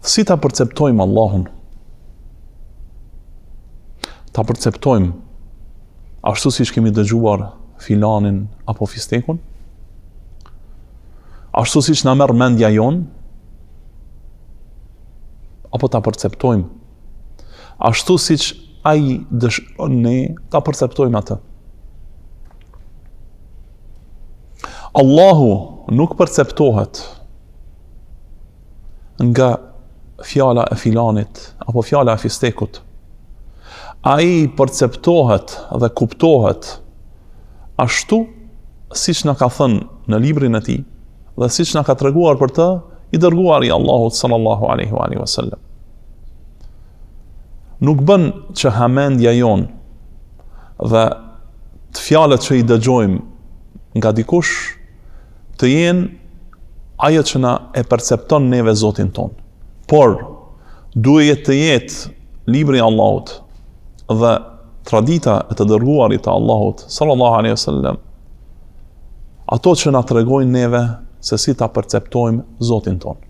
Si ta perceptojmë Allahun? Ta perceptojmë ashtu siç kemi dëgjuar filanin apo fistekun? Ashtu siç na merr mendja jon? Apo ta perceptojmë ashtu siç ai dëshiron ne ta perceptojmë atë? Allahu nuk perceptohet nga fjala e filanit apo fjala e fistekut. Ai perceptohet dhe kuptohet ashtu siç na ka thënë në librin e tij dhe siç na ka treguar për të i dërguari Allahut sallallahu alaihi wasallam. Nuk bën që hamendja jon dhe të fjalët që i dëgjojmë nga dikush të jenë ajo që na e percepton neve Zotin ton. Por duhet të jetë libri i Allahut dhe tradita e të dërguarit të Allahut sallallahu alaihi wasallam ato që na tregojnë neve se si ta perceptojmë Zotin ton.